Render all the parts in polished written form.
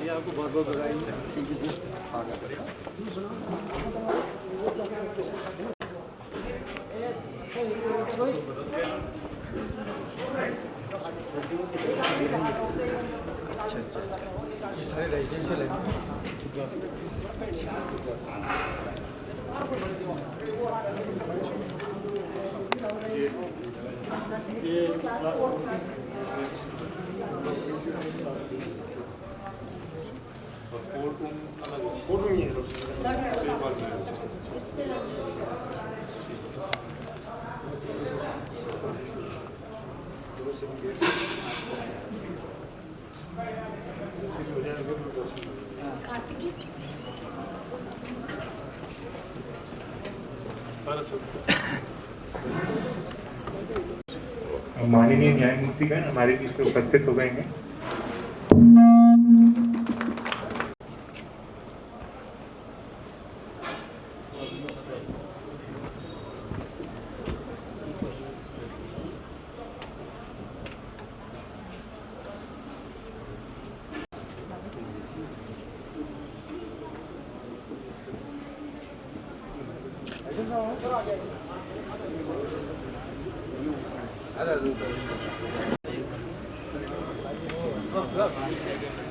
आपको बहुत बहुत बधाई। Thank you sir. अच्छा, ये सारे रेजिडेंशियल है। माननीय न्यायमूर्तिगण हमारे बीच में उपस्थित हो गए हैं।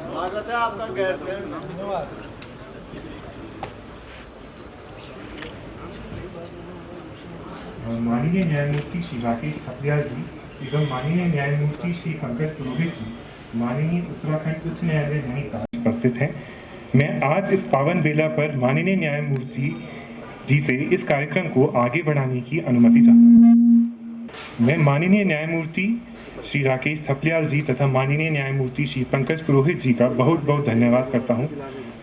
स्वागत है आपका गैर से। धन्यवाद। माननीय न्यायमूर्ति श्री राकेश थपलियाल जी एवं माननीय न्यायमूर्ति श्री पंकज पुरोहित जी माननीय उत्तराखंड उच्च न्यायालय नैनीताल उपस्थित हैं। मैं आज इस पावन बेला पर माननीय न्यायमूर्ति जी से इस कार्यक्रम को आगे बढ़ाने की अनुमति चाहता हूँ। मैं माननीय न्यायमूर्ति श्री राकेश थपलियाल जी तथा माननीय न्यायमूर्ति श्री पंकज पुरोहित जी का बहुत बहुत धन्यवाद करता हूँ।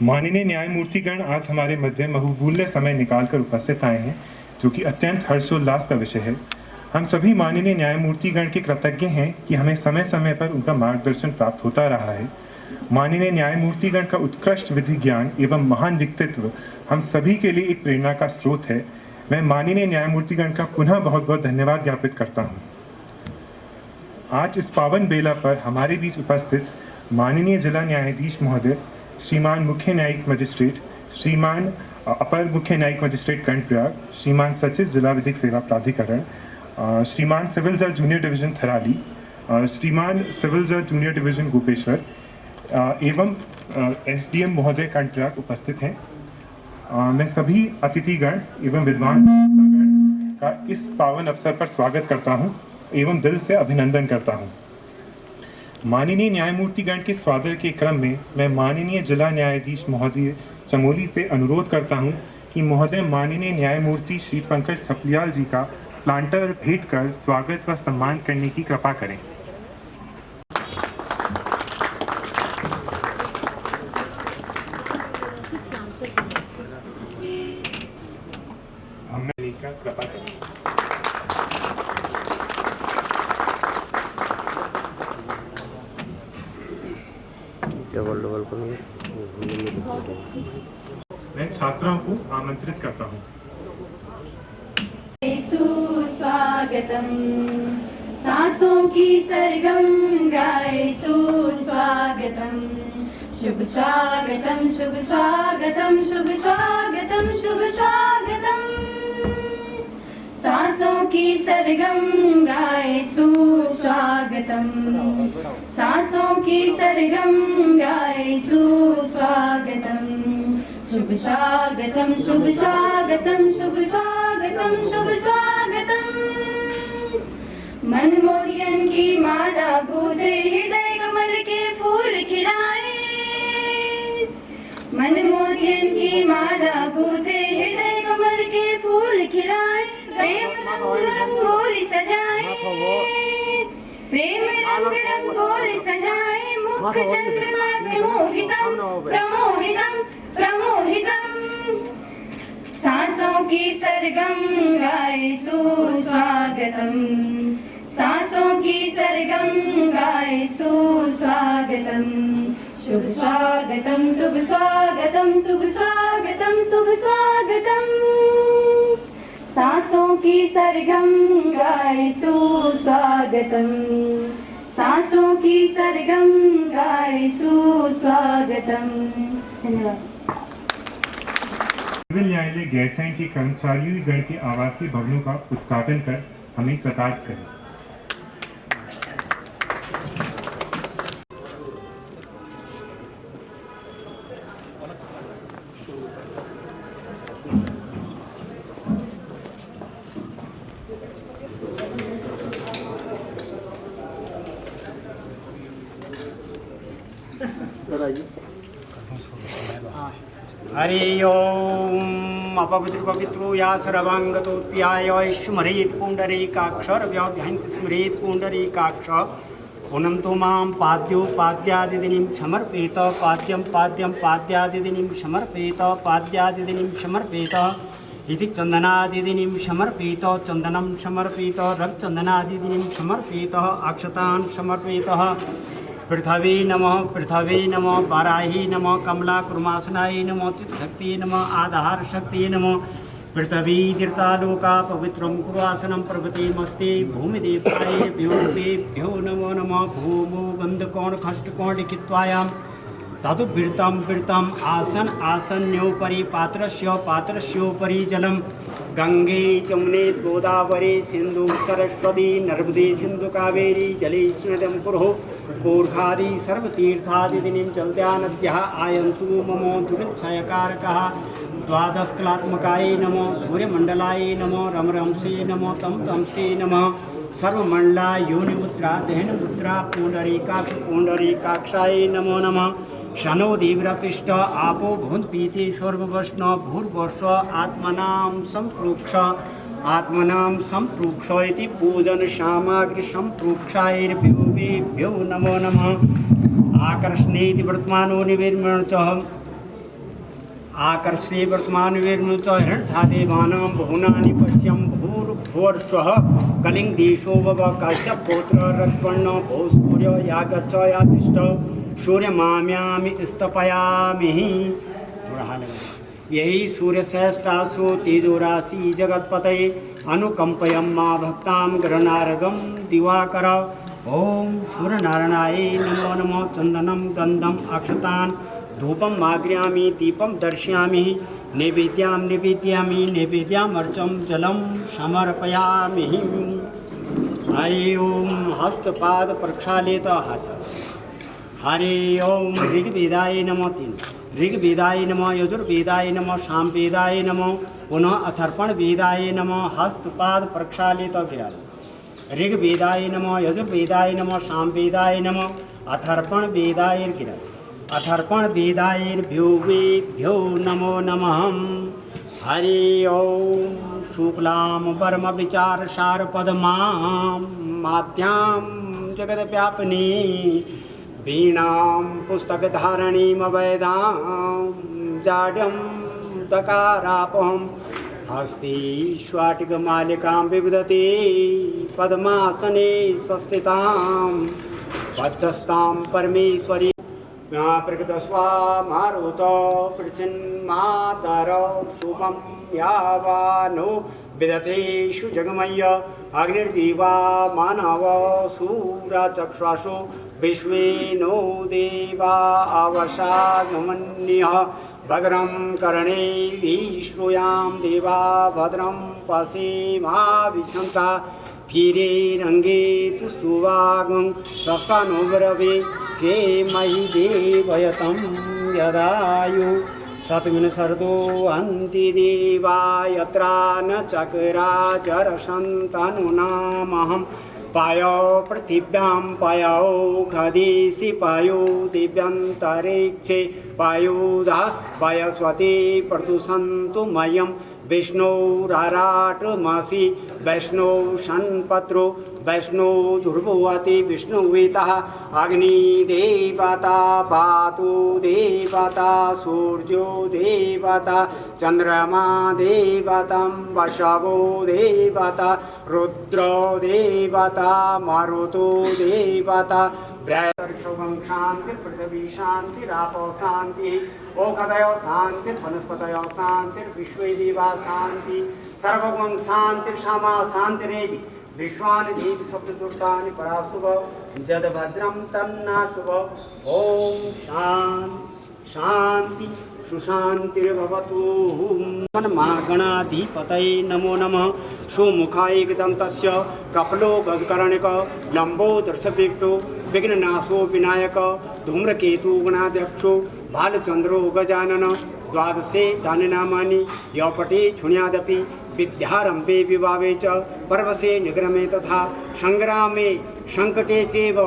माननीय न्यायमूर्तिगण आज हमारे मध्य बहुमूल्य समय निकालकर उपस्थित आए हैं, जो कि अत्यंत हर्षोल्लास का विषय है। हम सभी माननीय न्यायमूर्तिगण के कृतज्ञ हैं कि हमें समय समय पर उनका मार्गदर्शन प्राप्त होता रहा है। माननीय न्यायमूर्तिगण का उत्कृष्ट विधि ज्ञान एवं महान व्यक्तित्व हम सभी के लिए एक प्रेरणा का स्रोत है। मैं माननीय न्यायमूर्तिगण का पुनः बहुत बहुत धन्यवाद ज्ञापित करता हूँ। आज इस पावन बेला पर हमारे बीच उपस्थित माननीय जिला न्यायाधीश महोदय, श्रीमान मुख्य न्यायिक मजिस्ट्रेट, श्रीमान अपर मुख्य न्यायिक मजिस्ट्रेट कर्णप्रयाग, श्रीमान सचिव जिला विधिक सेवा प्राधिकरण, श्रीमान सिविल जज जूनियर डिवीजन थराली, श्रीमान सिविल जज जूनियर डिवीजन गोपेश्वर एवं एसडीएम महोदय कर्णप्रयाग उपस्थित हैं। मैं सभी अतिथिगण एवं विद्वान का इस पावन अवसर पर स्वागत करता हूं एवं दिल से अभिनंदन करता हूं। माननीय न्यायमूर्तिगण के स्वागत के क्रम में मैं माननीय जिला न्यायाधीश महोदय चमोली से अनुरोध करता हूं कि महोदय माननीय न्यायमूर्ति श्री पंकज थपलियाल जी का प्लांटर भेंट कर स्वागत व सम्मान करने की कृपा करें। कृपा करें। मैं छात्राओं को आमंत्रित करता हूँ। सुस्वागतम सांसों की सरगम गाए सुस्वागतम। शुभ स्वागतम शुभ स्वागतम शुभ स्वागतम शुभ स्वागतम। सांसों की सरगम गाए सुस्वागतम। सांसों की सरगम गाए सुस्वागतम। शुभ स्वागतम शुभ स्वागतम शुभ स्वागतम शुभ स्वागतम। मनमोहन की माला गूंथे हृदय कमल के फूल खिलाए। मनमोहन की माला गूंथे हृदय कमल के फूल खिलाए। प्रेम रंग रंगोली सजाए। प्रेम रंग रंगोली सजाए। मुख चंद्रमा प्रमोहितम प्रमोहितम प्रमोहितम। सांसों की सरगम गाए सुस्वागतम। सांसों की सरगम गाए सुस्वागतम। शुभ स्वागतम शुभ स्वागतम शुभ स्वागतम शुभ स्वागतम। सांसों की सरगम गाए सुस्वागतम। सांसों की सरगम गाए सुस्वागतम। धन्यवाद। सिविल न्यायालय गैरसैंण के कर्मचारियों गण के आवासीय भवनों का उद्घाटन कर हमें कृतार्थ करें। हरि ओम अपवित्र पवित्रो या सर्वांगतोप्याय स्मरेत पुंडरीकाक्षर व्याभ्यंत स्मरेत पुंडरीकाक्ष। पुनम तो मां पाद्योपाद्यादिदिनीं समर्पेत पाद्यं पाद्यं पाद्यादिदिनीं समर्पेत पाद्यादिदिनीं समर्पेत इति चंदनादिदिनीं समर्पेत चंदनं समर्पेत रक्तचंदनादिदिनीं समर्पेत अक्षतान् समर्पेत। पृथ्वी नमः वाराही नमः कमला कुर्मासनाय नमः चित्शक्ति नमः आधार शक्ति नमः। पृथ्वी तीर्थालोका पवित्रं कुर्वासनं पर्वतीमस्ति भूमिदेवाय भ्यो नमो नमः। भूमो गन्धकोण खष्टकोण लिखित्वायां तदु वृत्तं आसन आसन्योपरि पात्रस्योपरि जलं। गंगे जमुने गोदावरी सिंधु सरस्वती नर्मदे सिंधु कावेरी जलेस्मिन् पुरो पूर्खादि सर्वतीर्थादिदिनीं जलद्यानद्यः आयन्तु मम दुरित्क्षयकारकः। द्वादशकलात्मकाय नमः सूर्यमण्डलाय नमः रमरंसे नमः तमसे नमः। सर्वमण्डला योनिमुद्रा दहनमुद्रा पुण्डरीकाक्षाय नमो नमः। शनो देवरापृष्ठ आपो भुवनपीते सर्ववष्ण भूर्वर्ष्व आत्मनां सम्प्रोक्ष इति पूजन सामग्री सम्प्रोक्षायैर्भ्यो नमो नमः। आकर्षणेति वर्तमानो निवेर्मण च आकर्षे वर्तमान विर्मण च हिरण्यदेवानां बहुनानि पश्यं भूर्भुवस्वः कलिंग देशो वव काश्यपपुत्र रत्वर्ण भूसूर्य यागच्छ यातिष्ठ सूर्यमाम्यामि स्तपयामि। यही सूर्यश्रेष्ठासु तेजो राशि जगत्पतये अनुकंपयं मा भक्तां गृहनारगं दिवाकर। ओम सूर्यनारायणाय नमो नमः। चंदनं गंधम अक्षतान् धूपम आग्रयामि दीपम दर्शयामि नैवेद्यामर्चं जलं समर्पयामि। हरि ओम हस्तपाद प्रक्षालित हरि ओम ऋग्वेदाय नमः। ऋग्वेदाय नमः यजुर्वेदाय नमः सामवेदाय नमः पुनः अथर्पण वेदाय नमः। हस्तपाद प्रक्षालित गिरा। ऋग्वेदाय नमः यजुर्वेदाय नमः सामवेदाय नमः अथर्पण वेदाय गिरा। अथर्पण वेदायर्भ्यो नमो नमः। हरि ओम शुक्लां वर्म विचार सार पद्मां माध्यां जगद्व्यापिनी वीणां पुस्तकधारणीमवैदां जाड्यं दकारापहं हस्ती स्वाटिकमालिकां बिभदति पद्मासने संस्थितां पद्मस्तां परमेश्वरी प्रकृतस्वा मारुत पृच्छन्मातर शुभं यावानो विदथेषु जगमय्य अग्निर्जीवा मानव सूरा चक्षुषो विश्वे नो देवा अवसागमन्यः भद्रं कर्णैः श्रूयाम देवा भद्रं पश्येमाविशन्ता धीरे रंगे तुस्तुवागं सस्तानो ब्रवे से मही देवयतं यदायु शतमिन सर्दो अन्ति देवा यत्रा न चक्राचरसन्तनुनामहं पायो पृथिव्यां पायो खदेशि पायो दिव्यन्तरिक्षे पायोदा वायस्वते प्रतुसन्तु मयं विष्णुराराटमासि वैष्णो षण्पत्रो वैष्णो ध्रुवति विष्णुवेतः अग्निदेवता पातु देवता सूर्यो देवता चंद्रमा देवतं वशवो देवता रुद्रो देवता मारुतो देवता ब्रह्म शांति पृथ्वी शांति रापो शांति ओखदयो शांति वनस्पतयो शांति विश्वे देवा शांति सर्वगं शांति क्षमा शांति रेदि विश्वानि देव सप्तदुर्गानि पराशुभ जद भद्रं तन्ना शुभ ओम शांति सुशांतिर्भवतु गणाधिपतये नमो नमः सुमुखाय एकदन्तस्य कपलो गजकर्णिक लंबोदर्शविक्टो विघ्ननाशो विनायक धूम्रकेतु गणाध्यक्षो भालचंद्रो गजानन द्वादशे तानि नामानि यौपटे क्षुण्यादपि विद्यारंभे विवाहे च पर्वसे निग्रमे तथा संग्रामे संकटे चैव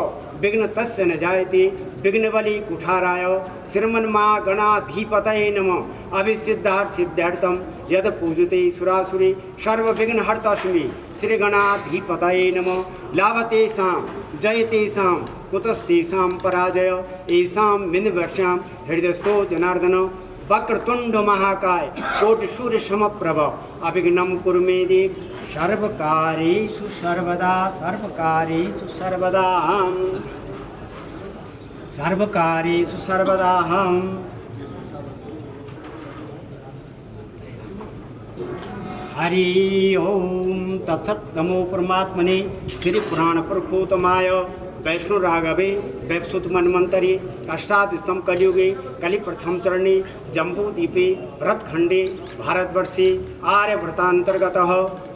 विघ्न तस्य न जायते विघ्नबली कुठाराय श्रीमन्मा गणाधिपतये नमः अभिसिद्धार्थ सिद्धार्थम यद पूजते सुरासुरे सर्वविघ्नहर्तस्मै श्री गणाधिपतये नमः लाभतेषां जयतेषां कुतस्तेषां पराजय येषां विन्ध्याभ्यां हृदयस्थो जनार्दन वक्रतुंड महाकाय कोटि सूर्य समप्रभ अभिघ्नं कुरु मे देव सर्वकार्येषु सर्वदा सर्वकार्येषु सर्वदा हरि ओम तत्सत् नमो परमात्मने श्री पुराण प्रखोतमाय वैष्णो राघवे वैपसुत मन्वंतरे अष्टादशम कलियुगे कलि प्रथम चरणे जम्बूद्वीपे भरतखंडे भारतवर्षे आर्यव्रतांतर्गत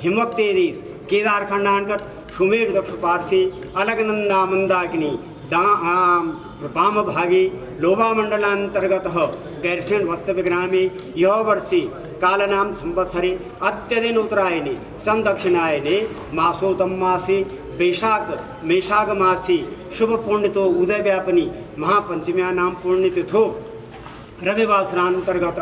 हिमवक्ते देश केदारखंडांतर्गत सुमेर दक्ष पार्श्वे अलगनंदा मंदाकिनी वाम भागे लोभा मंडलांतर्गत गैरसेन वास्तव्य ग्रामे यह वर्षे कालनाम संवत्सरे अत्यदिन उत्तरायणे चंद दक्षिणायने मासोतम मासे वैशाख मासी शुभ पुण्यतो उदय व्यापनी महापंचम्या नाम पुण्यतिथो रविवासरांतर्गत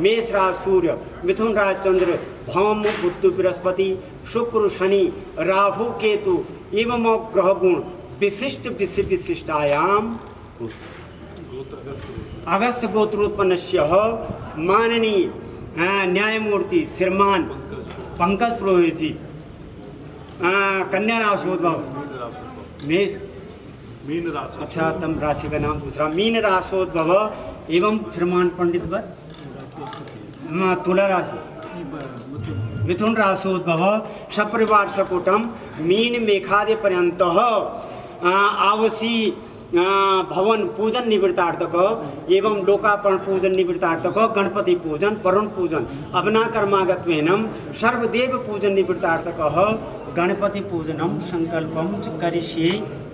मेष राज सूर्य मिथुन राज चंद्र भौम बुध बृहस्पति शुक्र शनि राहु केतु एवं ग्रह गुण विशिष्ट विशिष्टायाम अगस्त गोत्रोत्पन्नस्य माननीय न्यायमूर्ति श्रीमान पंकज पुरोहित जी कन्या राशोद्भव मेष मीन राशि। अच्छा तम राशि का नाम दूसरा मीन राशोद्भव एवं श्रीमान पंडित वर तुला राशि मिथुन राशोद्भव सपरिवार सकुटम मीन मेघादि पर्यंत आवसी भवन पूजन निवृत्तार्थक एवं लोकार्पण पूजन निवृत्तार्थक गणपति पूजन वरुण पूजन अवनाकर्मागत्वेनम सर्वदेव पूजन निवृत्तार्थक गणपति पूजनम संकल्पम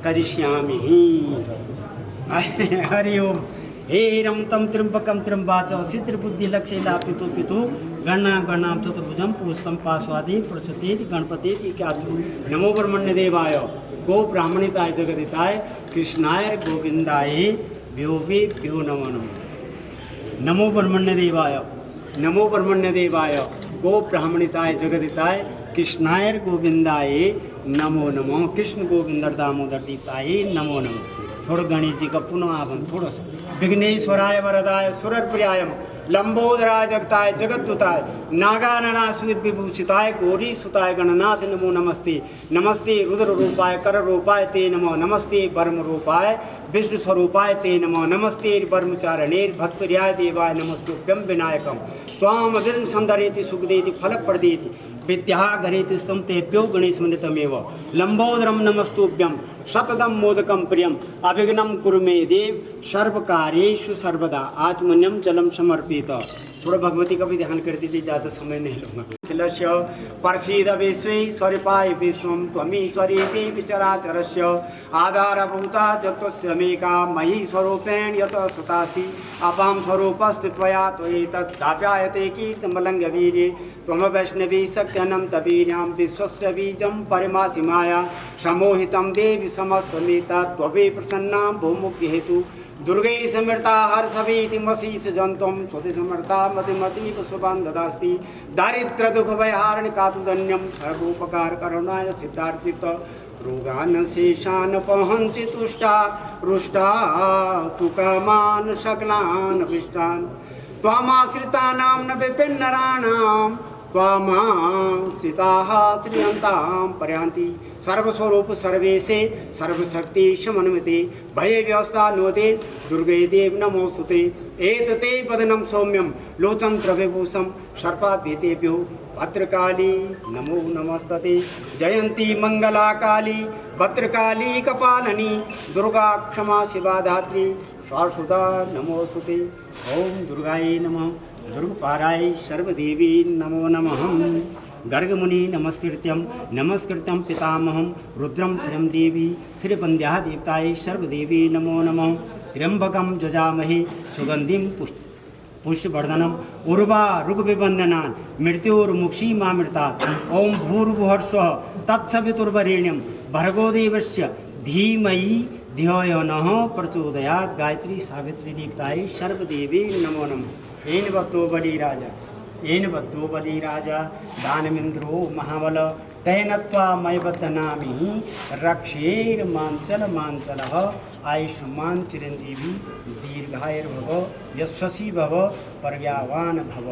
करिष्यामि। हरि ओम हे रम तम त्र्यंबकम त्र्यंबाच सिद्धिर्बुद्धि लक्ष्य लापितो पितु गणाम चतुर्भुजम पुष्पम पार्श्वादि प्रसूति गणपति नमो ब्रह्मण्य देवाय गो ब्राह्मणिताय जगदिताय कृष्णाय गोविंदाय व्यो नमो नमः। नमो ब्रह्मण्य देवाय गो ब्राह्मणिताय जगदिताय कृष्णाय गोविंदाय नमो नमः। कृष्ण गोविंद दामोदर दीताय नमो नमः। थोड़ा गणेश जी का पुनः आवन थोड़ा सा विघ्नेश्वराय वरदाय सुरप्रियायम लंबोदराय जगताय जगद्दूताय नागाननासुविद विभूषिताय गौरी सुताय गणनाथ नमो नमस्ते। नमस्ते रुद्र रूपाय कर रूपाय ते नमो नमस्ते वर्म रूपाय विष्णु स्वरूपाय ते नमो नमस्ते ब्रह्मचारिणेर भक्तर्याय देवाय नमस्तुभ्यं विनायकम स्वाम विघ्न संदरेति सुखदेति फल प्रदेति विद्या गणितस्थं तेभ्यो गणेशमनितमेव लंबोदरम नमस्तुभ्यं शतदम मोदकम प्रियम अभिघ्नं कुरु मे देव सर्वकार्येषु सर्वदा आत्मन्यम जलम समर्पित। थोड़ा भगवती का भी ध्यान कर दीजिए, ज़्यादा समय नहीं लूँगा। अखिलस्य परसीद विश्वेश्वरिपाय विश्वं त्वमीश्वरी देवी चराचरस्य आधारभूता जगतस्य मेका मयि स्वरूपेण यत सुतासि अपां स्वरूपस्थित्वया त्वयि तद्धाप्यायते कीर्तमलङ्गवीर्ये त्वं वैष्णवी शक्त्यनन्तवीर्यां विश्वस्य बीजं परिमासि माया सम्मोहितं देवी समस्तमेता त्ववे प्रसन्नां भूमुक्तिहेतु दुर्गे समृता हर्षवीति मसीस जंतुम स्वति समर्था मतिमतीव शुभं ददास्ति दारिद्र दुख भयहारण कातुदन्यम सर्वोपकार करुणाय सिद्धार्थित रोगान शेषान पहंचि तुष्टा रुष्टा तुकामान सकलान विष्टान त्वामाश्रितानां न विपिन्नराणां त्वामाश्रिताः श्रियन्तां पर्यान्ति सर्वस्वरूप सर्वेशे सर्वशक्ति समन्विते भय व्यवस्था नोदे दुर्गे देव नमोस्तुते एतते पदनं सौम्यं लोचन्त्र विभूषं सर्पाद्भीतेभ्यो भद्रकाली नमो नमस्तते जयंती मंगला काली भद्रकाली कपालनी दुर्गा क्षमा शिवा धात्री शाश्वता नमोस्तुते ओम दुर्गायै नमः दुर्गपाराय सर्वदेवी नमो नमः गर्गमुनि नमस्कृत्यं पितामहं रुद्रं श्रियं देवी श्रीवन्द्या देवताय सर्वदेवी नमो नमः त्र्यंबकं जजामहे सुगंधिं पुष्पवर्धनम् उर्वा ऋग्विवन्दनान् मृत्योर्मुक्षीमामृतात् ओं भूर्भुवस्सुः तत्सवितुर्वरेण्यं भर्गोदेवस्य धीमहि धियो यो नः प्रचोदयात् गायत्री सावित्री देवताय सर्वदेवी नमो नमः। येन बद्धो बलिराजा दानवेन्द्रो महाबल तेनत्वा मयबद्धनामि रक्षेर्माञ्चलः आयुष्मान चिरंजीवी दीर्घायुर्भव यशस्वी भव प्रज्ञावान भव।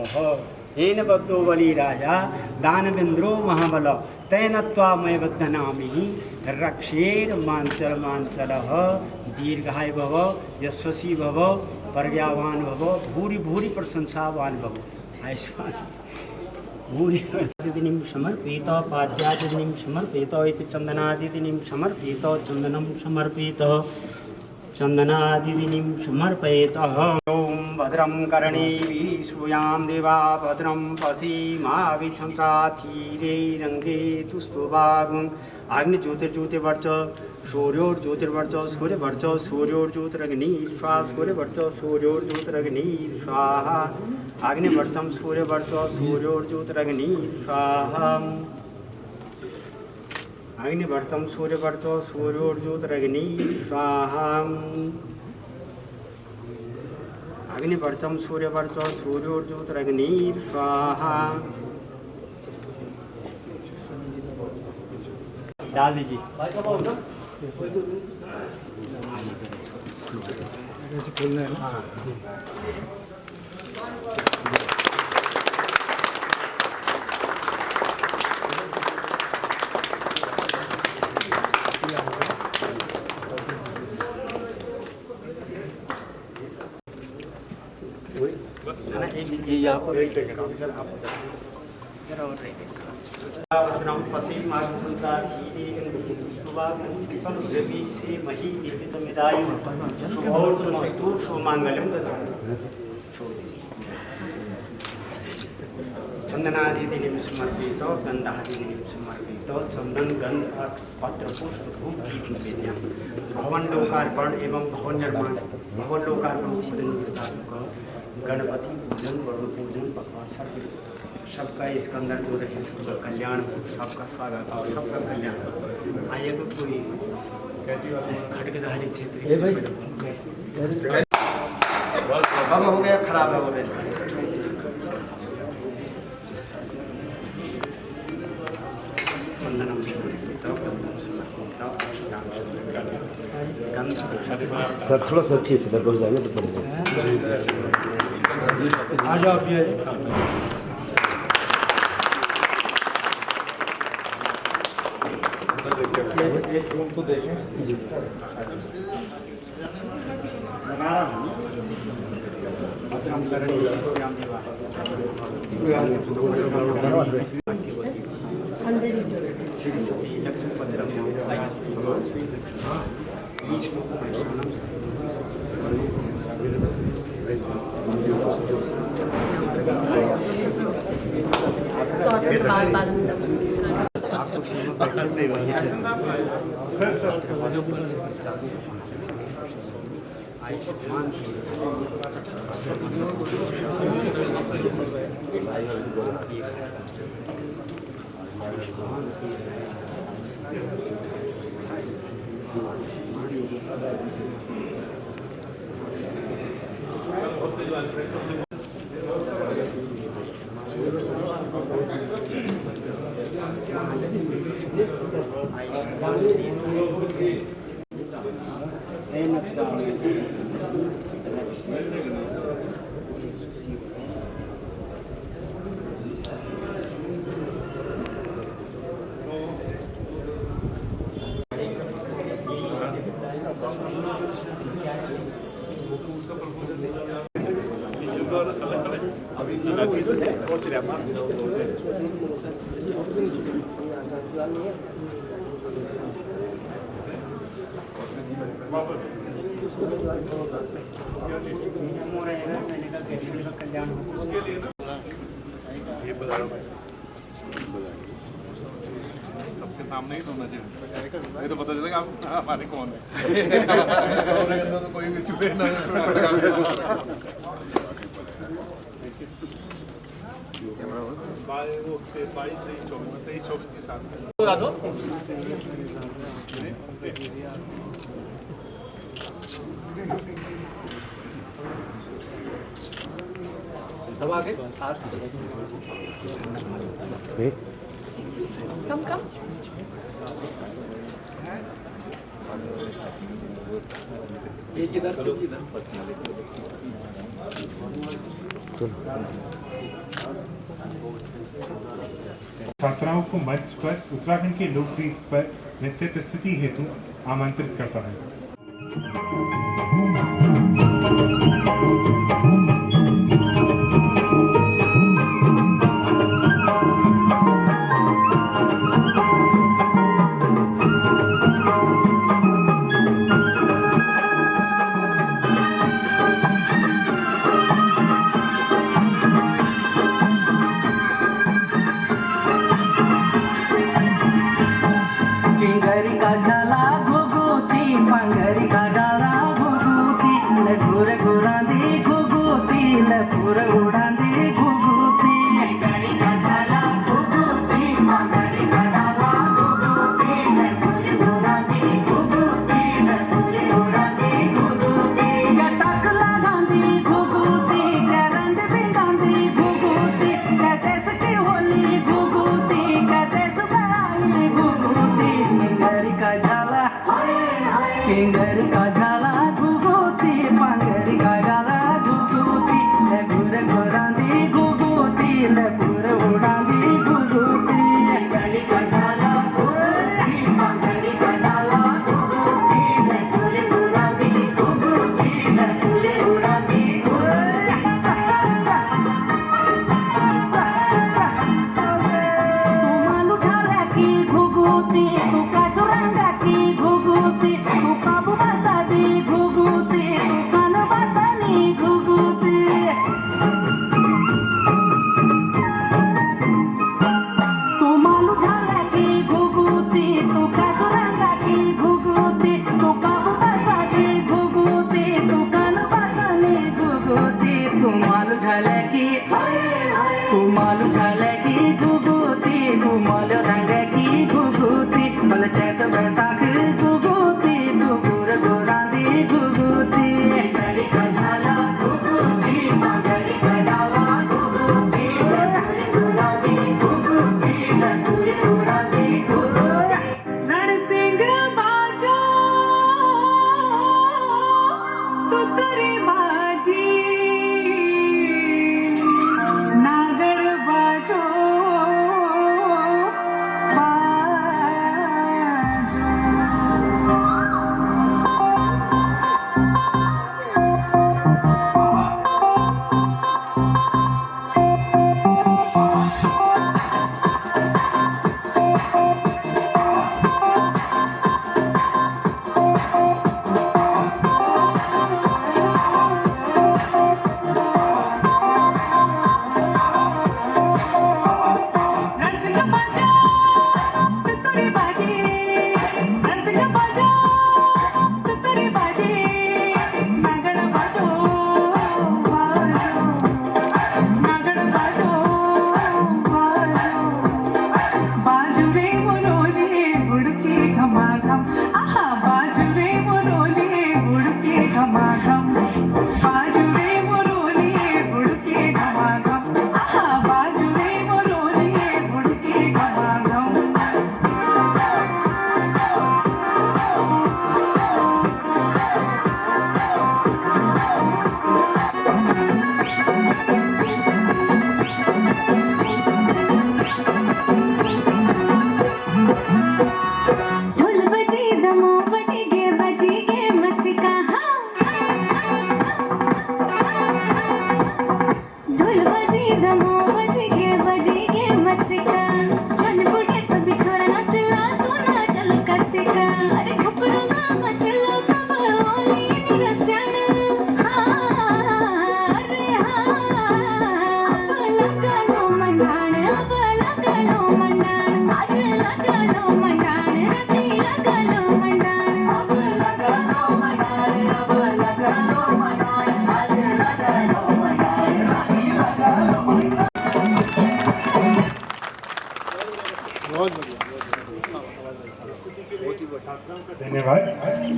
येन बद्धो बलिराजा दानवेन्द्रो महाबल तेनत्वा मयबद्धनामि रक्षेर्माञ्चलः दीर्घायु भव यशस्वी भव प्रज्ञावान भव भूरि भूरि प्रशंसावान भव आयुष्मान भूरि। दिनिं समर्पित पाद्यादिनिं समर्पित इति चंदनादिनिं समर्पित चंदनं समर्पित चंदनादिनिं समर्पयेत। ओम भद्रं कर्णेभिः श्रूयाम देवा भद्रं पश्येमाविषंसाथीरे रंगे तुस्तुवागुं अग्निज्योतिर्ज्योतिर्वर्च सूर्योर्ज्योतिर्वर्च सूर्यवर्च सूर्योर्ज्योतिरग्निर्स्वा सूर्यवर्च सूर्योर्ज्योतिरग्निर्स्वाहा अग्निवर्चम सूर्यवर्च सूर्योर्ज्योतिरग्निर्स्वाहा अग्निवर्चम सूर्यवर्च सूर्योर्ज्योतिरग्निर्स्वाहा अग्निवर्चम सूर्यवर्च सूर्योर्ज्योतिरग्निर्स्वाहा। डाल दीजिए। खोलना है ना। ये यहाँ पर एक सेकंड आप जरा और भद्रं पश्येमाविषंसाथीरे से मही देवितमिदायु शुभोर्तमस्तु शुभमांगल्यं ददातु। चंदनादिनिं समर्पित गंधादिनिं समर्पित चंदन गंध पत्र पुष्प धूप दीप नैवेद्यं भवन लोकार्पण एवं भवन निर्माण भवन लोकार्पण पूजन गणपति पूजन वरुण पूजन पकवान सबका इसके अंदर जो रहे सबका कल्याण हो, सबका स्वागत हो, सबका कल्याण हो। आइए तो कोई खड़गधारी क्षेत्र कब हो गया खराब है वो सर थोड़ा सा ठीक से दरबार जाएंगे तो पड़ेगा। आ जाओ अभी एक रूम को देखें जी। सबके सामने ही सोना चाहिए, नहीं तो पता चलेगा आप हमारे कौन है। तो कोई भी चुपे ना वो 22, 23, 24 के साथ कम छात्राओं को मंच पर उत्तराखंड के लोकगीत पर नृत्य प्रस्तुति हेतु आमंत्रित करता है। बैसाख गुगुती, गुगुर गुरांदी घमाघम बाजुरे मोरोलिए बुड़के घमाघम बाजुरे मोरोलिए बुड़के घमाघम ढोल बजी दमो बजी गे मस्का ढोल बजी दमो बजी गे मस्का जन बुढ़े सब छोरा नाचला तू नाचल कसिका अरे खपरो गाम चलो तब होली निरसन अरे अब लगलो मंडाण आज लगलो मंडाण रति लगलो मंडाण अब लगलो मंडाण आज लगलो मंडाण रति लगलो मंडाण धन्यवाद।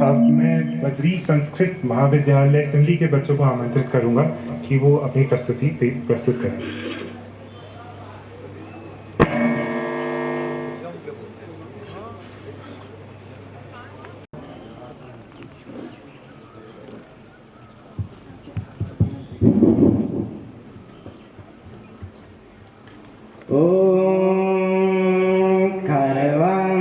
अब मैं बद्री संस्कृत महाविद्यालय सिमली के बच्चों को आमंत्रित करूंगा कि वो अपनी प्रस्तुति प्रस्तुत करें। ॐ खर्वं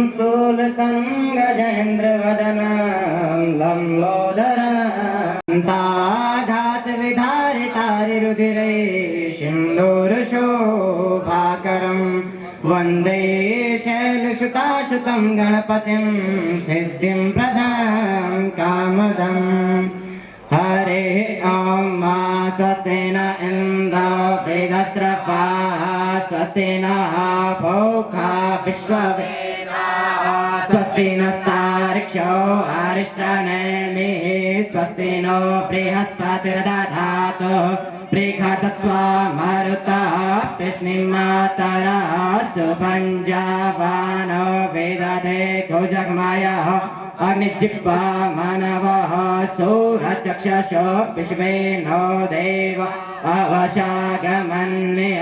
स्थूलतं गजेन्द्रवदनं लम्बोदरं ताघातविधारितारिरुधिरे सिन्दूरशोभाकरं वन्दे शैलसुताशुतं गणपतिं सिद्धिं प्रदां कामदम् हरे ॐ मा स्वस्ति न इन्द्रो बृहस्रवाः स्वस्ति नः पूषा विश्ववेदाः स्वस्ति नस्तार्क्ष्यो अरिष्टनेमिः स्वस्ति नो बृहस्पतिर्दधातु बृहदस्वा मरुतः कृष्णिमातरः सुपञ्जावानो विदधे कुजग्मयः अग्निजिह्वा मानवः सूरचक्षुषो विश्वे नो देव अवशागमन्य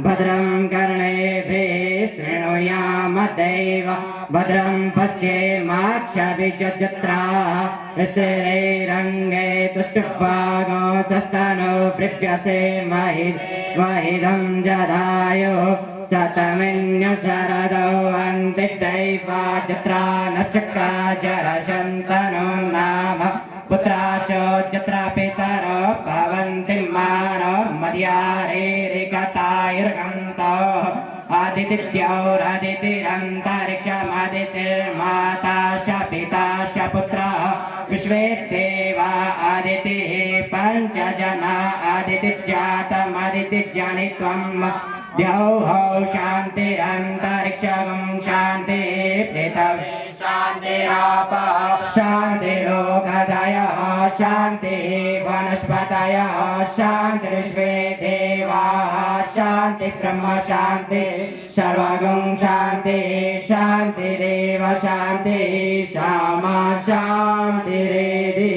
भद्रं कर्णेभिः शृणुयाम देव भद्रं पश्येमाक्षभिजत्राः स्थिरैरङ्गे तुष्टुभागो सस्तनो प्रिप्यसे महिदं जदायुः शतमिन्य शरदो अन्तिदैवा जत्रा नश्चक्रा जरशन्तनो नाम पुत्राशो जत्रा पितरो भवन्ति मानो मर्यारेरिकतायुर्गन्तो आदितिर्माता श पिता श पुत्रः विश्वे देवा आदितिः पञ्च जना आदितिजातमदितिजानि त्वम् द्यौः शान्तिरन्तरिक्षं शान्तिः पृथिवी शान्तिरापः शान्तिरोगदयः शान्तिः वनस्पतयः शान्तिर्विश्वे देवाः शान्ति ब्रह्म शान्ति सर्वगं शान्तिः शान्तिरेव शान्तिः श्यामा शान्तिरेधि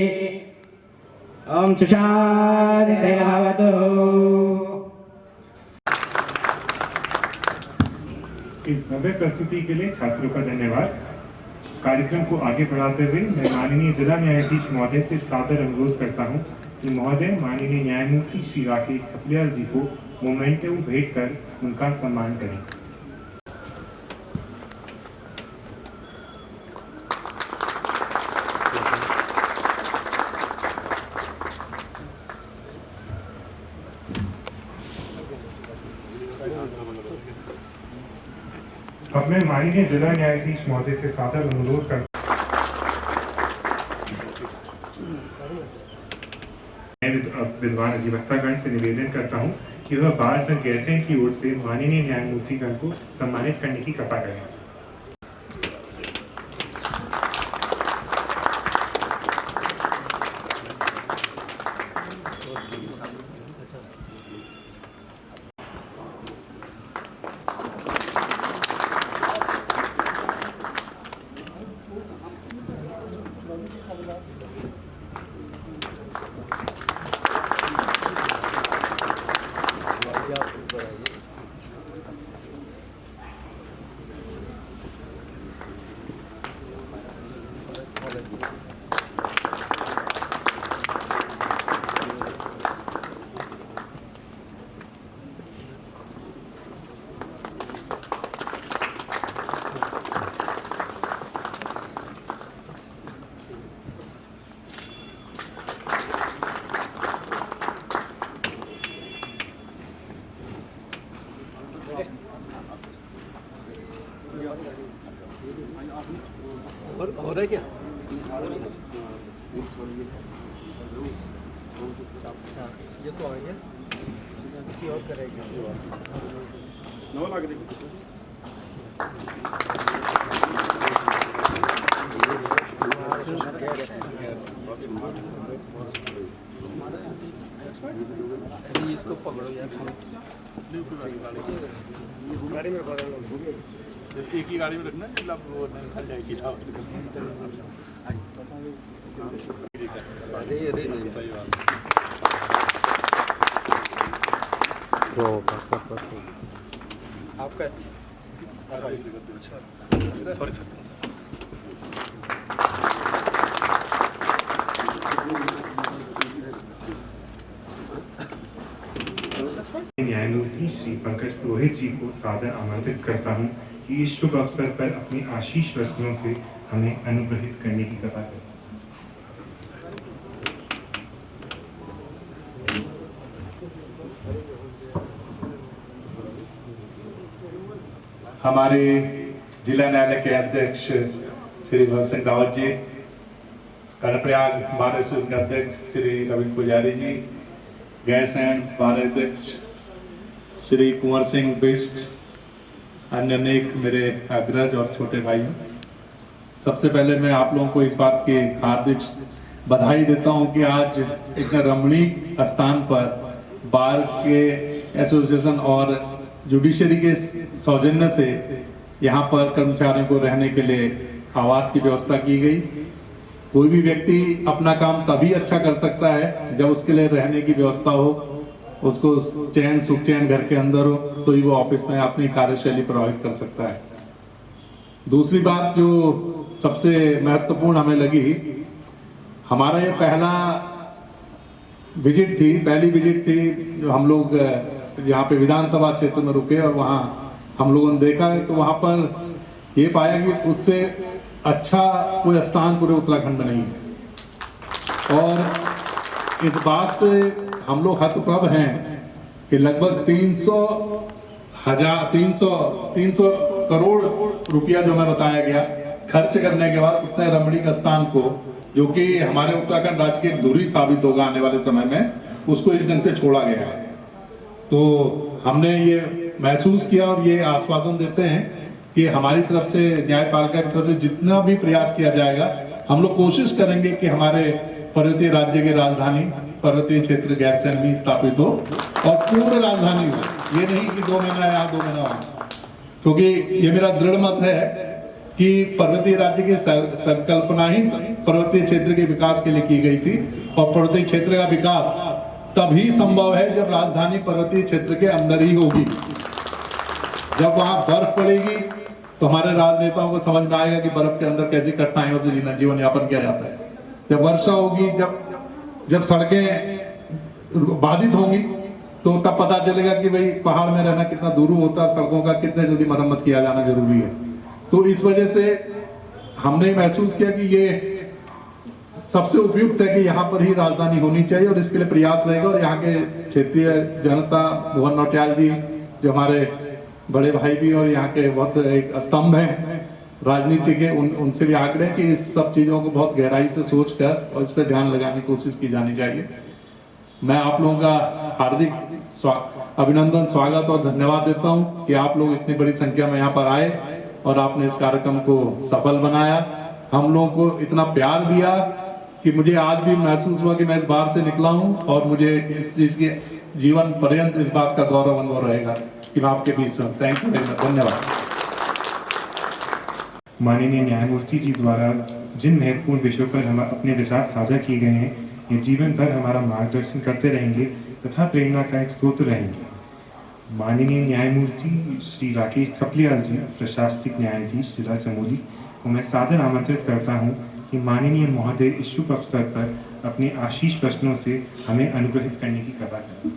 ॐ सुशान्तिर्भवतु। इस भव्य प्रस्तुति के लिए छात्रों का धन्यवाद। कार्यक्रम को आगे बढ़ाते हुए मैं माननीय जिला न्यायाधीश महोदय से सादर अनुरोध करता हूं कि महोदय माननीय न्यायमूर्ति श्री राकेश थपलियाल जी को मोमेंटो भेंट कर उनका सम्मान करें। अब मैं माननीय जिला न्यायाधीश महोदय से सादर अनुरोध करता विद्वान अधिवक्तागण से निवेदन करता हूं कि वह बार संघ गैरसैंण की ओर से माननीय न्यायमूर्तिगण को सम्मानित करने की कृपा करें। है क्या? ये तो आ गया, किसी और करेगा, किसी और नवा लग रही इसको पकड़ो यार, गाड़ी में पकड़ लो, एक ही गाड़ी में रखना, मतलब वो निकल जाएगी। सही बात। आपका सॉरी सर। न्यायमूर्ति श्री पंकज पुरोहित जी को सादर आमंत्रित करता हूं कि इस शुभ अवसर पर अपने आशीष वचनों से हमें अनुग्रहित करने की कृपा करें। हमारे जिला न्यायालय के अध्यक्ष श्री भरत सिंह रावत जी, कर्णप्रयाग बार एसोसिएशन के अध्यक्ष श्री रविंद्र पुजारी जी, गैरसैंण बार अध्यक्ष श्री कुंवर सिंह बिष्ट, अन्य अनेक मेरे अग्रज और छोटे भाइयों, सबसे पहले मैं आप लोगों को इस बात की हार्दिक बधाई देता हूं कि आज इतने रमणीक स्थान पर बार के एसोसिएशन और जुडिशरी के सौजन्य से यहाँ पर कर्मचारियों को रहने के लिए आवास की व्यवस्था की गई। कोई भी व्यक्ति अपना काम तभी अच्छा कर सकता है जब उसके लिए रहने की व्यवस्था हो, उसको चैन सुख चैन घर के अंदर हो, तो ही वो ऑफिस में अपनी कार्यशैली प्रभावित कर सकता है। दूसरी बात जो सबसे महत्वपूर्ण हमें लगी, हमारा ये पहली विजिट थी जो हम लोग यहाँ पे विधानसभा क्षेत्र में रुके और वहाँ हम लोगों ने देखा तो वहाँ पर ये पाया कि उससे अच्छा कोई स्थान पूरे उत्तराखंड में नहीं है। और इस बात से हम लोग हतप्रभ हैं कि लगभग 300 करोड़ रुपया जो हमें बताया गया खर्च करने के बाद उतने रमणीक स्थान को, जो कि हमारे उत्तराखंड राज्य की एक धुरी साबित होगा आने वाले समय में, उसको इस ढंग से छोड़ा गया है। तो हमने ये महसूस किया और ये आश्वासन देते हैं कि हमारी तरफ से, न्यायपालिका की तरफ से जितना भी प्रयास किया जाएगा, हम लोग कोशिश करेंगे कि हमारे पर्वतीय राज्य की राजधानी पर्वतीय क्षेत्र गैरसैंण में स्थापित हो और पूर्ण राजधानी हो। ये नहीं कि 2 महीना यहाँ 2 महीना वहाँ, क्योंकि ये मेरा दृढ़ मत है कि पर्वतीय राज्य की संकल्पना ही पर्वतीय क्षेत्र के विकास के लिए की गई थी और पर्वतीय क्षेत्र का विकास तभी संभव है जब राजधानी पर्वतीय क्षेत्र के अंदर ही होगी। जब वहां बर्फ पड़ेगी तो हमारे राजनेताओं को समझ में आएगा कि बर्फ के अंदर कैसी कठिनाइयों से जीवन यापन किया जाता है। जब वर्षा होगी, जब सड़कें बाधित होंगी, तो तब पता चलेगा कि भाई पहाड़ में रहना कितना दूर होता है, सड़कों का कितने जल्दी मरम्मत किया जाना जरूरी है। तो इस वजह से हमने महसूस किया कि ये सबसे उपयुक्त है कि यहाँ पर ही राजधानी होनी चाहिए और इसके लिए प्रयास रहेगा। और यहाँ के क्षेत्रीय जनता, भुवन नौटियाल जी जो हमारे बड़े भाई भी और यहाँ के बहुत एक स्तंभ हैं राजनीति के, उनसे भी आग्रह कि इस सब चीज़ों को बहुत गहराई से सोचकर और इस पर ध्यान लगाने की कोशिश की जानी चाहिए। मैं आप लोगों का हार्दिक अभिनंदन, स्वागत और धन्यवाद देता हूँ कि आप लोग इतनी बड़ी संख्या में यहाँ पर आए और आपने इस कार्यक्रम को सफल बनाया, हम लोगों को इतना प्यार दिया कि मुझे आज भी महसूस हुआ कि मैं इस बार से निकला हूँ और मुझे इस चीज़ के जीवन पर्यंत इस बात का गौरव अनुभव रहेगा कि मैं आपके बीच हूँ। थैंक यू वेरी मच, धन्यवाद। माननीय न्यायमूर्ति जी द्वारा जिन महत्वपूर्ण विषयों पर हम अपने विचार साझा किए गए हैं, ये जीवन भर हमारा मार्गदर्शन करते रहेंगे तथा प्रेरणा का एक स्रोत रहेंगे। माननीय न्यायमूर्ति श्री राकेश थपलियाल जी, प्रशासनिक न्यायाधीश जिला चमोली को मैं सादर आमंत्रित करता हूँ कि माननीय महोदय इस शुभ अवसर पर अपने आशीष वचनों से हमें अनुग्रहित करने की कृपा करें।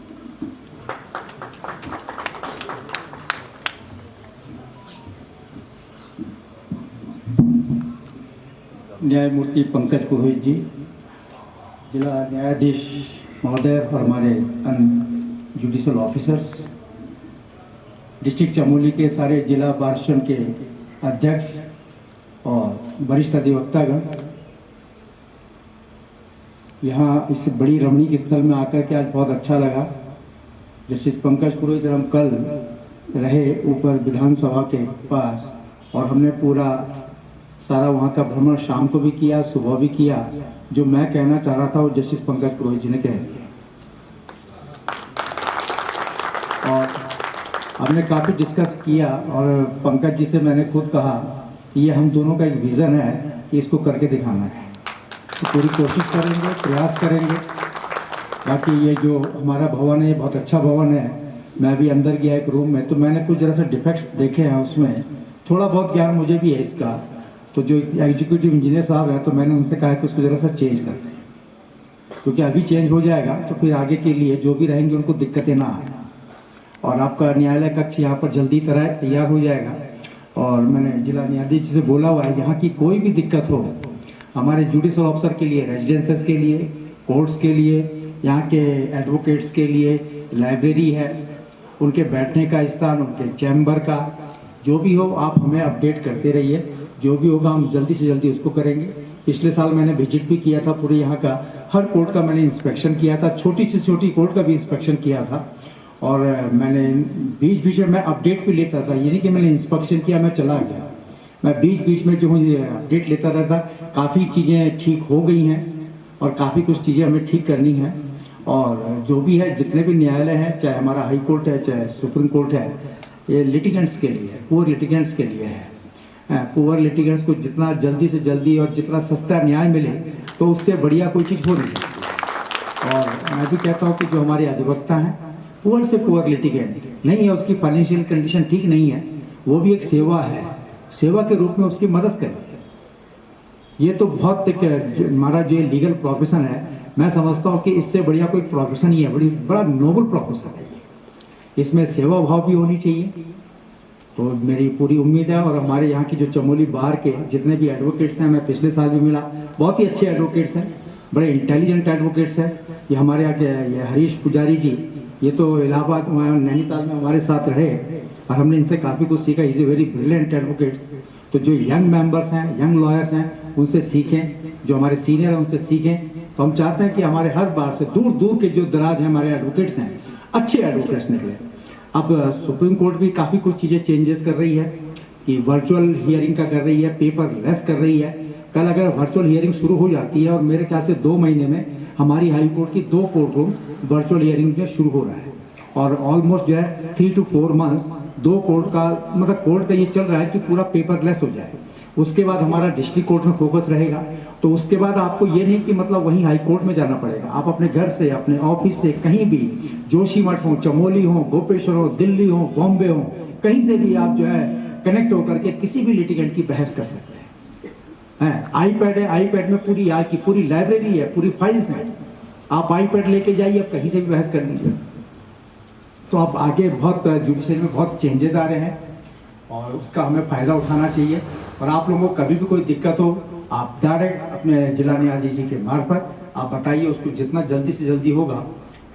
न्यायमूर्ति पंकज पुरोहित जी, जिला न्यायाधीश महोदय और हमारे अन्य जुडिशल ऑफिसर्स, डिस्ट्रिक्ट चमोली के सारे जिला बार एसोसिएशन के अध्यक्ष और वरिष्ठ अधिवक्तागण, यहाँ इस बड़ी रमणीक स्थल में आकर के आज बहुत अच्छा लगा। जस्टिस पंकज पुरोहित हम कल रहे ऊपर विधानसभा के पास और हमने पूरा सारा वहाँ का भ्रमण शाम को भी किया, सुबह भी किया। जो मैं कहना चाह रहा था वो जस्टिस पंकज पुरोहित जी ने कह दिया और हमने काफ़ी डिस्कस किया और पंकज जी से मैंने खुद कहा कि ये हम दोनों का एक विज़न है कि इसको करके दिखाना है, तो पूरी कोशिश करेंगे, प्रयास करेंगे। बाकी ये जो हमारा भवन है ये बहुत अच्छा भवन है। मैं भी अंदर गया एक रूम में तो मैंने कुछ जरा सा डिफेक्ट्स देखे हैं, उसमें थोड़ा बहुत ज्ञान मुझे भी है इसका। तो जो एग्जीक्यूटिव इंजीनियर साहब हैं तो मैंने उनसे कहा कि उसको जरा सा चेंज कर दें, क्योंकि अभी चेंज हो जाएगा तो फिर आगे के लिए जो भी रहेंगे उनको दिक्कतें ना आए। और आपका न्यायालय कक्ष यहाँ पर जल्दी तरह तैयार हो जाएगा और मैंने जिला न्यायाधीश से बोला हुआ है यहाँ की कोई भी दिक्कत हो हमारे जुडिशल ऑफिसर के लिए, रेजिडेंसेस के लिए, कोर्ट्स के लिए, यहाँ के एडवोकेट्स के लिए लाइब्रेरी है, उनके बैठने का स्थान, उनके चैम्बर का, जो भी हो आप हमें अपडेट करते रहिए। जो भी होगा हम जल्दी से जल्दी उसको करेंगे। पिछले साल मैंने विजिट भी किया था, पूरे यहाँ का हर कोर्ट का मैंने इंस्पेक्शन किया था, छोटी से छोटी कोर्ट का भी इंस्पेक्शन किया था और मैंने बीच बीच में मैं अपडेट भी लेता था। ये नहीं कि मैंने इंस्पेक्शन किया मैं चला गया, मैं बीच बीच में जो मुझे अपडेट लेता रहता। काफ़ी चीज़ें ठीक हो गई हैं और काफ़ी कुछ चीज़ें हमें ठीक करनी है। और जो भी है, जितने भी न्यायालय हैं, चाहे हमारा हाई कोर्ट है चाहे सुप्रीम कोर्ट है, ये लिटिगेंट्स के लिए है, पुअर लिटिगेंट्स के लिए है। पुअर लिटिगेंट्स को जितना जल्दी से जल्दी और जितना सस्ता न्याय मिले तो उससे बढ़िया कोई चीज़ हो नहीं सकती। और मैं भी कहता हूँ कि जो हमारे अधिवक्ता हैं, पुअर से पुअर लिटिगेंट नहीं है, उसकी फाइनेंशियल कंडीशन ठीक नहीं है, वो भी एक सेवा है, सेवा के रूप में उसकी मदद करें। ये तो बहुत हमारा जो लीगल प्रोफेशन है, मैं समझता हूँ कि इससे बढ़िया कोई प्रोफेशन ही है, बड़ा नोबल प्रोफेशन है ये। इसमें सेवा भाव भी होनी चाहिए। तो मेरी पूरी उम्मीद है और हमारे यहाँ की जो चमोली बार के जितने भी एडवोकेट्स हैं, मैं पिछले साल भी मिला, बहुत ही अच्छे एडवोकेट्स हैं, बड़े इंटेलिजेंट एडवोकेट्स हैं। ये हमारे यहाँ के ये हरीश पुजारी जी, ये तो इलाहाबाद नैनीताल में हमारे साथ रहे और हमने इनसे काफ़ी कुछ सीखा। Is a very brilliant advocates. तो जो यंग मेंबर्स हैं, यंग लॉयर्स हैं, उनसे सीखें, जो हमारे सीनियर हैं उनसे सीखें। तो हम चाहते हैं कि हमारे हर बार से दूर दूर के जो दराज हैं हमारे एडवोकेट्स हैं, अच्छे एडवोकेट्स निकले। अब सुप्रीम कोर्ट भी काफ़ी कुछ चीज़ें चेंजेस कर रही है कि वर्चुअल हियरिंग का कर रही है, पेपर लेस कर रही है। कल अगर वर्चुअल हियरिंग शुरू हो जाती है और मेरे ख्याल से 2 महीने में हमारी हाई कोर्ट की 2 कोर्ट रूम वर्चुअल हियरिंग में शुरू हो रहा है और ऑलमोस्ट जो है 3 to 4 months 2 कोर्ट का मतलब कोर्ट का ये चल रहा है कि पूरा पेपरलेस हो जाए। उसके बाद हमारा डिस्ट्रिक्ट कोर्ट में फोकस रहेगा। तो उसके बाद आपको ये नहीं कि मतलब वहीं हाई कोर्ट में जाना पड़ेगा, आप अपने घर से, अपने ऑफिस से, कहीं भी, जोशीमठ हो, चमोली हो, गोपेश्वर हो, दिल्ली हो, बॉम्बे हो, कहीं से भी आप जो है कनेक्ट होकर के किसी भी लिटिगेंट की बहस कर सकते हैं। आईपैड है, आईपैड में पूरी आज की पूरी लाइब्रेरी है, पूरी फाइल्स हैं, आप आईपैड लेके जाइए, आप कहीं से भी बहस कर लीजिए। तो अब आगे बहुत जुडिशरी में बहुत चेंजेस आ रहे हैं और उसका हमें फ़ायदा उठाना चाहिए। और आप लोगों को कभी भी कोई दिक्कत हो, आप डायरेक्ट अपने जिला न्यायाधीश जी के मार्फत आप बताइए, उसको जितना जल्दी से जल्दी होगा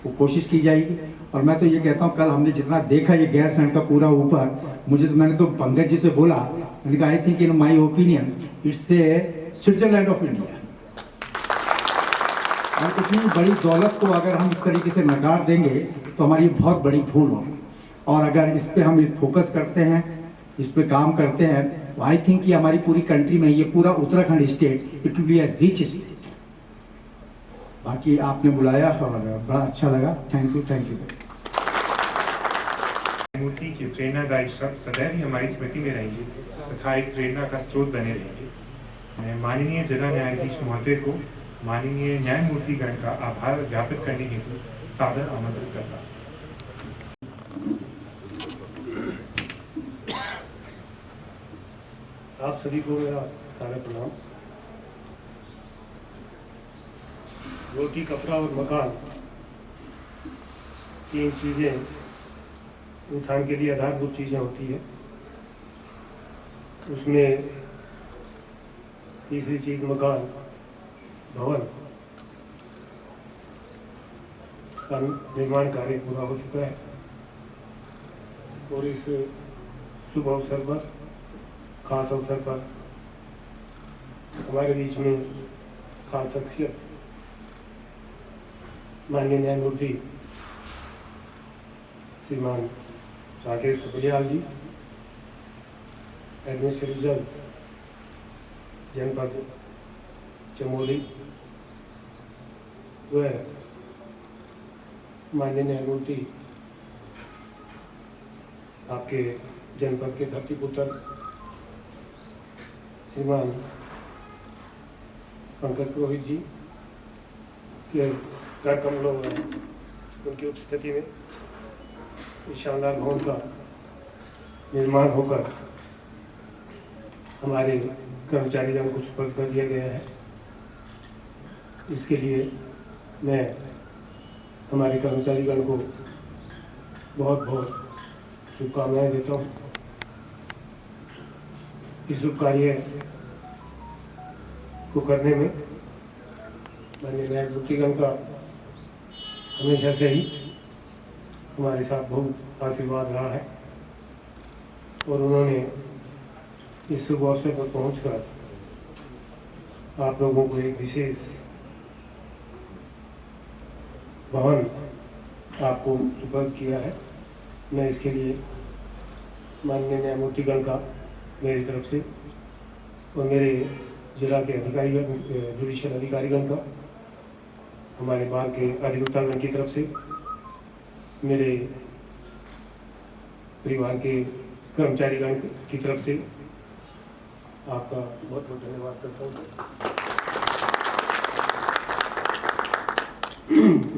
वो कोशिश की जाएगी। और मैं तो ये कहता हूँ, कल हमने जितना देखा ये गैरसैंण का पूरा ऊपर, मैंने तो पंकज जी से बोला, मैंने कहा I think in my opinion it's a Switzerland of India. और इतनी बड़ी दौलत को अगर हम इस तरीके से नकार देंगे तो हमारी बहुत बड़ी भूल होगी। और अगर इस पर हम फोकस करते हैं, इस पे काम करते हैं, तो आई थिंक कि हमारी पूरी कंट्री में ये पूरा Uttarakhand state it will be a rich state. बाकी आपने बुलाया और बड़ा अच्छा लगा। Thank you, thank you. मूर्ति के प्रेरणादायी शब्द सदैव ही हमारी स्मृति में रहेंगे तथा एक प्रेरणा का स्रोत बने रहेंगे। मैं माननीय जिला न्यायाधीश महोदय को माननीय न्यायमूर्तिगण का आभार ज्ञापित करने हेतु सादर आमंत्रित करता हूं। आप सभी को मेरा सारा प्रणाम। रोटी, कपड़ा और मकान, 3 चीज़ें इंसान के लिए आधारभूत चीज़ें होती है। उसमें तीसरी चीज़ मकान, भवन का निर्माण कार्य पूरा हो चुका है और इस शुभ अवसर पर, खास अवसर पर हमारे बीच में खास शख्सियत माननीय न्यायमूर्ति श्रीमान राकेश थपलियाल जी, एडमिनिस्ट्रेटिव जज जनपद चमोली, व माननीय न्यायमूर्ति आपके जनपद के धरतीपुत्र श्रीमान पंकज पुरोहित जी के कर कमलों में उनकी उपस्थिति में इस शानदार भवन का निर्माण होकर हमारे कर्मचारीगण को सुपुर्द कर दिया गया है। इसके लिए मैं हमारे कर्मचारीगण को बहुत बहुत शुभकामनाएं देता हूँ। इस शुभ कार्य को करने में माननीय न्यायमूर्तिगण का हमेशा से ही हमारे साथ बहुत आशीर्वाद रहा है और उन्होंने इस शुभ अवसर पर पहुंचकर आप लोगों को एक विशेष भवन आपको सुपुर्द किया है। मैं इसके लिए माननीय न्यायमूर्तिगण का मेरी तरफ से और मेरे जिला के अधिकारीगण, जुडिशियल अधिकारीगण का, हमारे बार के अधिवक्तागण की तरफ से, मेरे परिवार के कर्मचारीगण की तरफ से आपका बहुत बहुत धन्यवाद करता हूँ।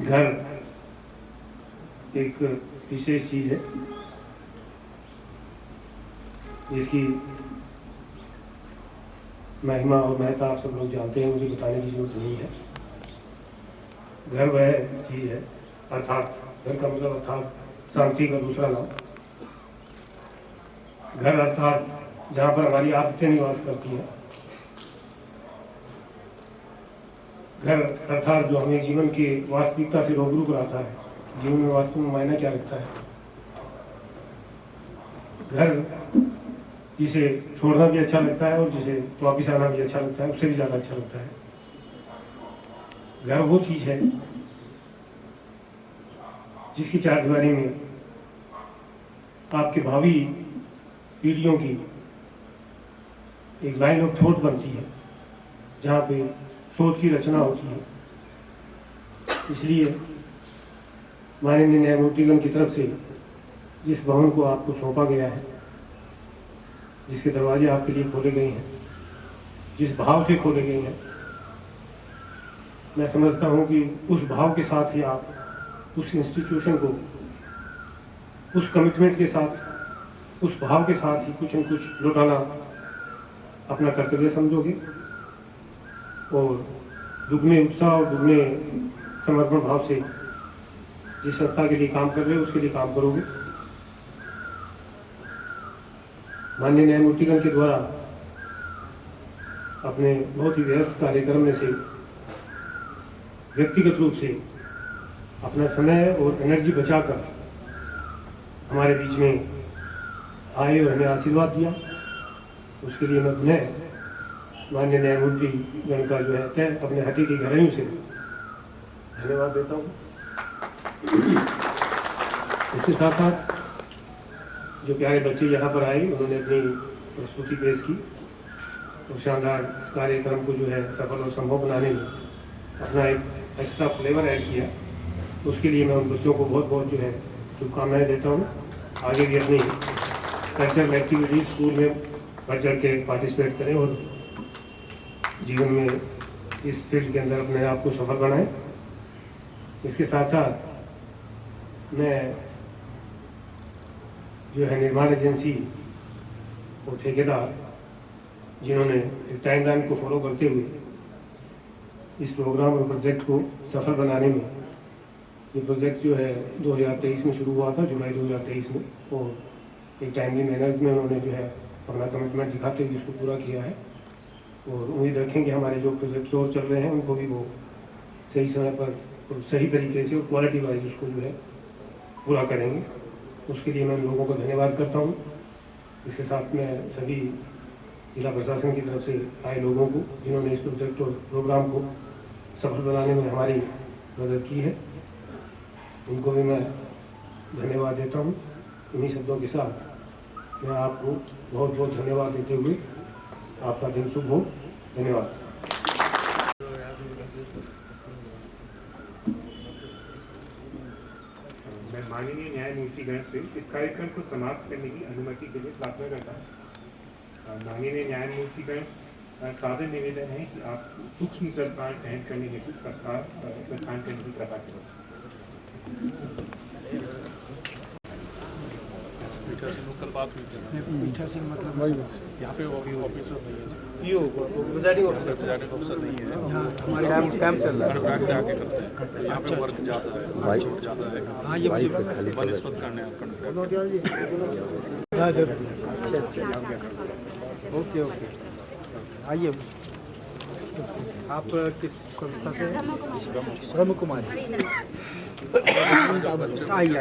घर एक विशेष चीज़ है जिसकी महिमा और महत्ता आप सब लोग जानते हैं, मुझे बताने की जरूरत नहीं है। घर वह चीज़ है, अर्थात घर का मतलब अर्थात शांति का दूसरा नाम। घर अर्थात जहाँ पर हमारी आदतें निवास करती हैं। घर अर्थात जो हमें जीवन की वास्तविकता से रूबरू कराता है, जीवन में वास्तव में मायना क्या रखता है। घर जिसे छोड़ना भी अच्छा लगता है और जिसे वापस आना भी अच्छा लगता है, उससे भी ज़्यादा अच्छा लगता है। घर वो चीज़ है जिसकी चारदीवारी में आपके भावी पीढ़ियों की एक लाइन ऑफ थॉट बनती है, जहाँ पे सोच की रचना होती है। इसलिए माननीय न्यायमूर्तिगण की तरफ से जिस भवन को आपको सौंपा गया है, जिसके दरवाजे आपके लिए खोले गए हैं, जिस भाव से खोले गए हैं, मैं समझता हूँ कि उस भाव के साथ ही आप उस इंस्टीट्यूशन को उस कमिटमेंट के साथ, उस भाव के साथ ही कुछ न कुछ लौटाना अपना कर्तव्य समझोगे और दुगने उत्साह और दुगने समर्पण भाव से जिस संस्था के लिए काम कर रहे हो उसके लिए काम करोगे। माननीय न्यायमूर्तिगण के द्वारा अपने बहुत ही व्यस्त कार्यक्रम में से व्यक्तिगत रूप से अपना समय और एनर्जी बचाकर हमारे बीच में आए और हमें आशीर्वाद दिया, उसके लिए मैं पुनः माननीय न्यायमूर्ति गण का जो है तय अपने हटी की गहराइयों से धन्यवाद देता हूँ। इसके साथ साथ जो प्यारे बच्चे यहाँ पर आए, उन्होंने अपनी प्रस्तुति पेश की और शानदार इस कार्यक्रम को जो है सफल और संभव बनाने में अपना एक एक्स्ट्रा फ्लेवर ऐड किया, उसके लिए मैं उन बच्चों को बहुत बहुत जो है शुभकामनाएं देता हूँ। आगे भी अपनी कल्चरल एक्टिविटीज स्कूल में बढ़ चढ़ के पार्टिसिपेट करें और जीवन में इस फील्ड के अंदर अपने आप को सफल बनाएं। इसके साथ साथ मैं जो है निर्माण एजेंसी और ठेकेदार जिन्होंने टाइमलाइन को फॉलो करते हुए इस प्रोग्राम और प्रोजेक्ट को सफल बनाने में, ये प्रोजेक्ट जो है 2023 में शुरू हुआ था, जुलाई 2023 में, और एक टाइमली मैनर्स में उन्होंने जो है अपना कमिटमेंट दिखाते हुए इसको पूरा किया है। और उम्मीद रखें कि हमारे जो प्रोजेक्ट्स और चल रहे हैं उनको भी वो सही समय पर और सही तरीके से और क्वालिटी वाइज उसको जो है पूरा करेंगे। उसके लिए मैं लोगों को धन्यवाद करता हूँ। इसके साथ मैं सभी जिला प्रशासन की तरफ से आए लोगों को, जिन्होंने इस प्रोजेक्ट और प्रोग्राम को सफल बनाने में हमारी मदद की है, उनको भी मैं धन्यवाद देता हूँ। इन्हीं शब्दों के साथ मैं आपको बहुत बहुत धन्यवाद देते हुए आपका दिन शुभ हो। धन्यवाद। मैं माननीय न्यायमूर्तिगण से इस कार्यक्रम को समाप्त करने की अनुमति के लिए प्रार्थना करता हूँ। माननीय न्यायमूर्तिगण, सादर निवेदन है कि आप सूक्ष्म जलपान ग्रहण करने हेतु प्रस्थान करने की कृपा करें। मीठा से कल बात हुई थी। मीठा से मतलब यहाँ पे ऑफिसर नहीं है, पीओ प्रिजाइडिंग ऑफिसर नहीं है। हमारे कैंप चल रहा है, बैक से आके करते हैं। यहाँ पे वर्क जाता है, छूट जाता है। हाँ, ये बनस्पत करने ओके ओके, आइए। आप किस संस्था से? ब्रह्म कुमारी। आइए।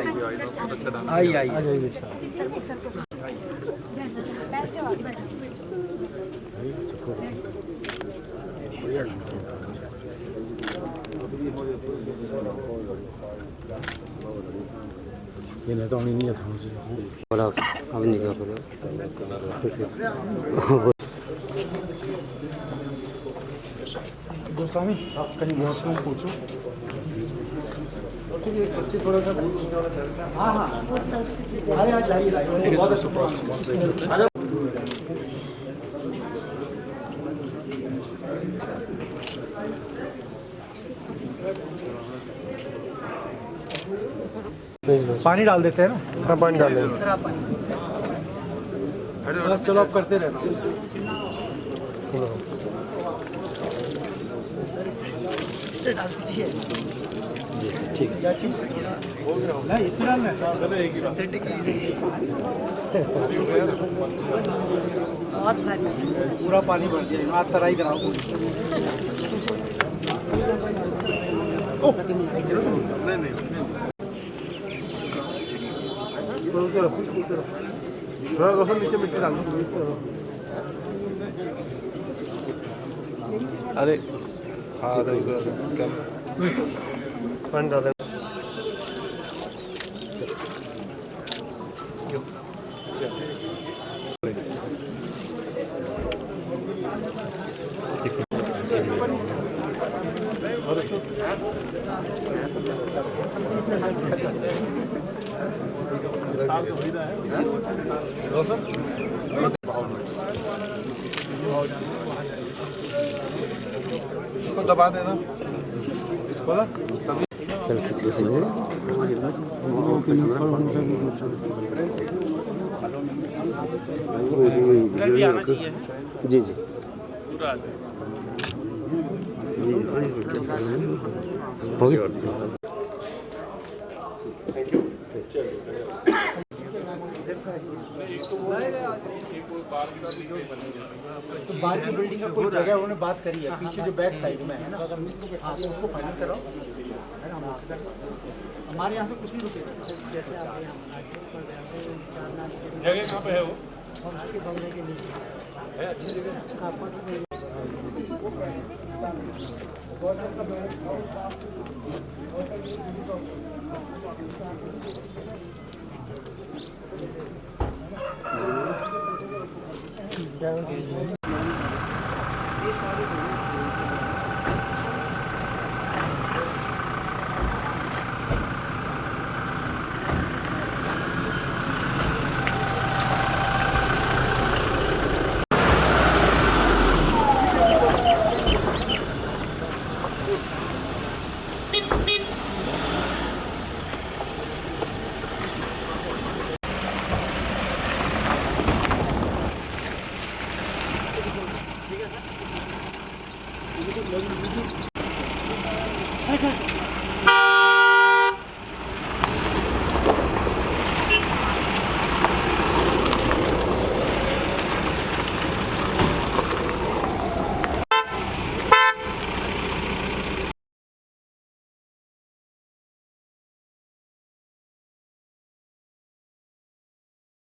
ये नहीं तो नहीं था मुझे बोला अब नहीं कर गोस्वामी, आप कहीं वॉशरूम पूछो। बच्चे थोड़ा सा हाँ, अरे आज जाइए, बहुत अच्छा। पानी डाल देते हैं ना? हाँ, पानी डाल देते हैं। बस चलो, आप करते रहना। इससे डाल दीजिए। ठीक है, नहीं इससे डालना है। बहुत भारी, पूरा पानी भर दिया। हाथ तराई कराओ। थोड़ा रोशन नीचे मिट्टी डाल दो। अरे हाँ, पानी डाल। इसको दबा देना, इसको ना चल खींच के जी जी हो गया। तो बाहर की बिल्डिंग का कोई जगह उन्होंने बात करी है, पीछे जो बैक साइड में है ना, हाँ, तो उसको फाइनल कराओ, है ना? हमारे यहाँ से कुछ नहीं रुकेगा। जैसे आप जगह कहाँ पे है वो? उसके बंगले के नीचे है, अच्छी जगह उसका अपार्टमेंट। अच्छा